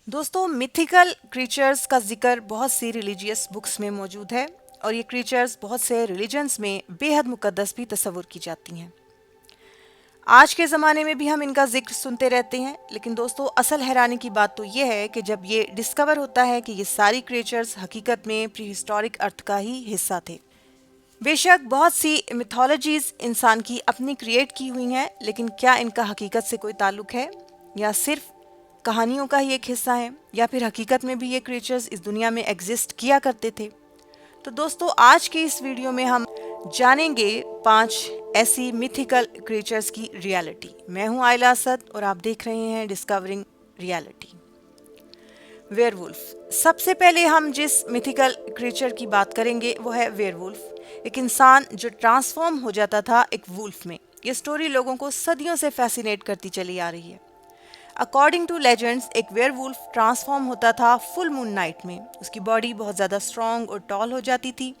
दोस्तों, mythical creatures का जिक्र बहुत सी रिलीजियस बुक्स में मौजूद है और ये क्रीचर्स बहुत से रिलीजन्स में बेहद मुकद्दस भी तस्वुर की जाती हैं। आज के ज़माने में भी हम इनका जिक्र सुनते रहते हैं, लेकिन दोस्तों असल हैरानी की बात तो ये है कि जब ये डिस्कवर होता है कि ये सारी क्रीचर्स हकीकत में प्री हिस्टोरिक अर्थ का ही हिस्सा थे। बेशक बहुत सी मिथोलॉजीज इंसान की अपनी क्रिएट की हुई हैं, लेकिन क्या इनका हकीकत से कोई ताल्लुक है या सिर्फ कहानियों का ही एक हिस्सा है, या फिर हकीकत में भी ये क्रिएचर्स इस दुनिया में एग्जिस्ट किया करते थे। तो दोस्तों आज के इस वीडियो में हम जानेंगे 5 ऐसी मिथिकल क्रिएचर्स की रियलिटी। मैं हूं आयला असद और आप देख रहे हैं डिस्कवरिंग रियलिटी। वेयरवुल्फ। सबसे पहले हम जिस मिथिकल क्रिएचर की बात करेंगे वो है वेयरवुल्फ, एक इंसान जो ट्रांसफॉर्म हो जाता था एक वुल्फ में। ये स्टोरी लोगों को सदियों से फैसिनेट करती चली आ रही है। अकॉर्डिंग टू लेजेंड्स, एक वेयरवुल्फ ट्रांसफॉर्म होता था फुल मून नाइट में। उसकी बॉडी बहुत ज़्यादा स्ट्रॉन्ग और टॉल हो जाती थी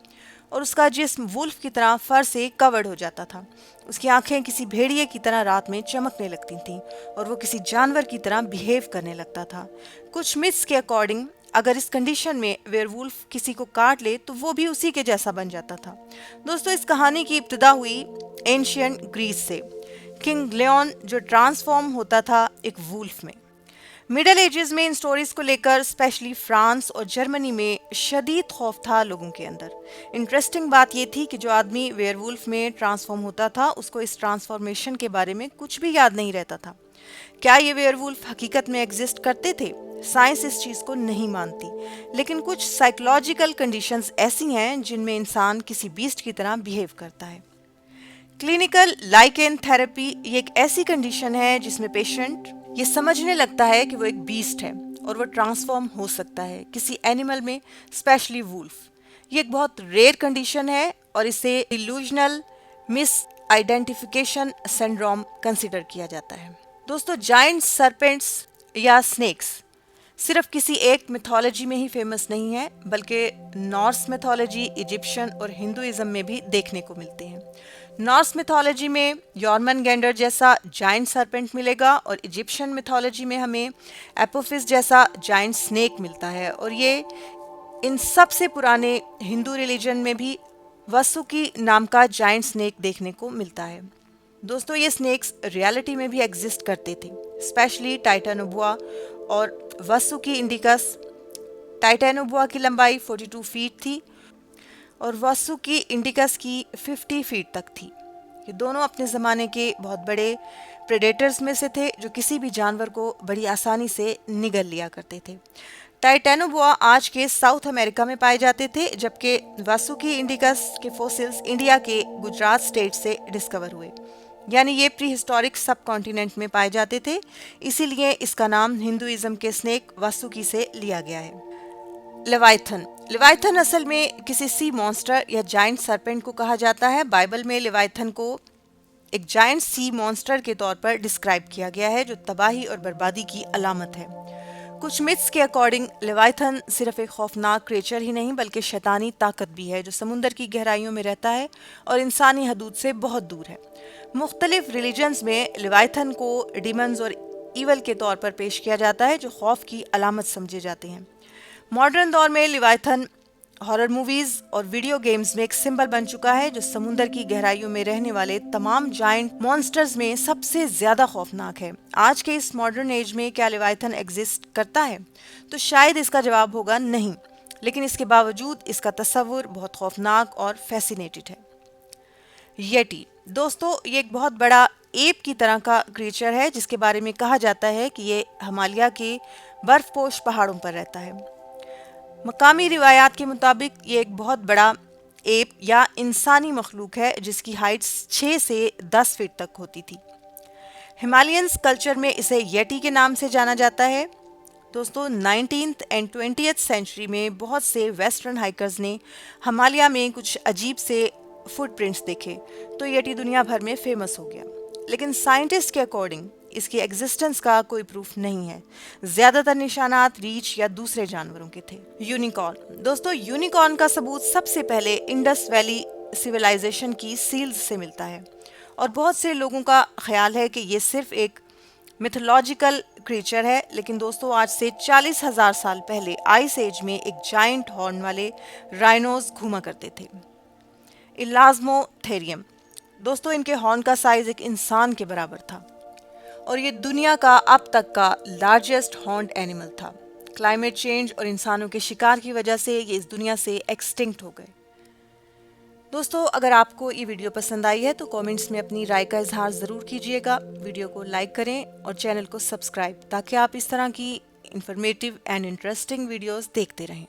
और उसका जिस्म वुल्फ की तरह फर से कवर्ड हो जाता था। उसकी आंखें किसी भेड़िए की तरह रात में चमकने लगती थीं और वो किसी जानवर की तरह बिहेव करने लगता था। कुछ मिथ्स के अकॉर्डिंग अगर इस कंडीशन में वेयरवुल्फ किसी को काट ले तो वो भी उसी के जैसा बन जाता था। दोस्तों, इस कहानी की इब्तिदा हुई एंशियंट ग्रीस से। किंग लियोन जो ट्रांसफॉर्म होता था एक वुल्फ में। मिडल एजेस में इन स्टोरीज को लेकर स्पेशली फ्रांस और जर्मनी में शदीद खौफ था लोगों के अंदर। इंटरेस्टिंग बात यह थी कि जो आदमी वेयरवुल्फ में ट्रांसफॉर्म होता था उसको इस ट्रांसफॉर्मेशन के बारे में कुछ भी याद नहीं रहता था। क्या ये वेयरवुल्फ हकीकत में एग्जिस्ट करते थे? साइंस इस चीज को नहीं मानती, लेकिन कुछ साइकोलॉजिकल कंडीशंस ऐसी हैं जिनमें इंसान किसी बीस्ट की तरह बिहेव करता है। क्लिनिकल लाइकेन थेरेपी ये एक ऐसी कंडीशन है जिसमें पेशेंट ये समझने लगता है कि वो एक बीस्ट है और वो ट्रांसफॉर्म हो सकता है किसी एनिमल में, स्पेशली वुल्फ। ये एक बहुत रेयर कंडीशन है और इसे इल्यूजनल मिस आइडेंटिफिकेशन सिंड्रोम कंसिडर किया जाता है। दोस्तों, जायंट सरपेंट्स या स्नेक्स सिर्फ किसी एक मिथोलॉजी में ही फेमस नहीं है, बल्कि नॉर्स मिथोलॉजी, इजिप्शियन और हिंदुइज्म में भी देखने को मिलते हैं। नॉर्स मिथोलॉजी में यॉर्मनगैंडर जैसा जायंट सरपेंट मिलेगा और इजिप्शियन मिथोलॉजी में हमें एपोफिस जैसा जायंट स्नेक मिलता है, और ये इन सबसे पुराने हिंदू रिलीजन में भी वसुकी नाम का जायंट स्नेक देखने को मिलता है। दोस्तों, ये स्नेक्स रियलिटी में भी एग्जिस्ट करते थे, स्पेशली टाइटानोबुआ और वसुकी इंडिकस। टाइटानोबुआ की लंबाई 42 फीट थी और वासुकी इंडिकस की 50 फीट तक थी। ये दोनों अपने ज़माने के बहुत बड़े प्रेडेटर्स में से थे जो किसी भी जानवर को बड़ी आसानी से निगल लिया करते थे। टाइटेनोबुआ आज के साउथ अमेरिका में पाए जाते थे, जबकि वासुकी इंडिकस के फॉसिल्स इंडिया के गुजरात स्टेट से डिस्कवर हुए। यानी ये प्री हिस्टोरिक सब कॉन्टिनेंट में पाए जाते थे, इसीलिए इसका नाम हिंदुइज्म के स्नेक वासुकी से लिया गया है। लेवाइथन। लेवाइथन असल में किसी सी मॉन्स्टर या जायंट सरपेंट को कहा जाता है। बाइबल में लेवाइथन को एक जायंट सी मॉन्स्टर के तौर पर डिस्क्राइब किया गया है जो तबाही और बर्बादी की अलामत है। कुछ मिथ्स के अकॉर्डिंग लेवाइथन सिर्फ एक खौफनाक क्रिएचर ही नहीं बल्कि शैतानी ताकत भी है जो समुद्र की गहराइयों में रहता है और इंसानी हदूद से बहुत दूर है। मुख्तलिफ रिलीजन्स में लेवाइथन को डीमंस और ईवल के तौर पर पेश किया जाता है जो खौफ की अलामत समझे जाते हैं। मॉडर्न दौर में लेवाइथन हॉरर मूवीज और वीडियो गेम्स में एक सिंबल बन चुका है जो समुद्र की गहराइयों में रहने वाले तमाम जायंट मॉन्स्टर्स में सबसे ज्यादा खौफनाक है। आज के इस मॉडर्न एज में क्या लेवाइथन एग्जिस्ट करता है? तो शायद इसका जवाब होगा नहीं, लेकिन इसके बावजूद इसका तस्वुर बहुत खौफनाक और फैसिनेटेड है। येटी। दोस्तों, ये एक बहुत बड़ा एप की तरह का क्रिएचर है जिसके बारे में कहा जाता है कि ये हिमालय के बर्फपोश पहाड़ों पर रहता है। मकामी रिवायात के मुताबिक ये एक बहुत बड़ा एप या इंसानी मखलूक है जिसकी हाइट 6 से 10 फीट तक होती थी। हिमालयंस कल्चर में इसे येटी के नाम से जाना जाता है। दोस्तों, 19th एंड 20th सेंचुरी में बहुत से वेस्टर्न हाइकर्स ने हिमालय में कुछ अजीब से फुटप्रिंट्स देखे तो येटी दुनिया भर में फेमस हो गया, लेकिन साइंटिस्ट के अकॉर्डिंग इसकी एग्जिस्टेंस का कोई प्रूफ नहीं है। ज्यादातर निशानात रीछ या दूसरे जानवरों के थे। यूनिकॉर्न। दोस्तों, यूनिकॉर्न का सबूत सबसे पहले इंडस वैली सिविलाइजेशन की सील्स से मिलता है और बहुत से लोगों का ख्याल है कि ये सिर्फ एक मिथोलॉजिकल क्रीचर है, लेकिन दोस्तों आज से 40,000 साल पहले आइस एज में एक जाइंट हॉर्न वाले राइनोस घूमा करते थे, इलाज्मोथेरियम। दोस्तों इनके हॉर्न का साइज एक इंसान के बराबर था और ये दुनिया का अब तक का लार्जेस्ट हॉर्न्ड एनिमल था। क्लाइमेट चेंज और इंसानों के शिकार की वजह से ये इस दुनिया से एक्सटिंक्ट हो गए। दोस्तों अगर आपको ये वीडियो पसंद आई है तो कमेंट्स में अपनी राय का इजहार ज़रूर कीजिएगा। वीडियो को लाइक करें और चैनल को सब्सक्राइब, ताकि आप इस तरह की इंफॉर्मेटिव एंड इंटरेस्टिंग वीडियोस देखते रहें।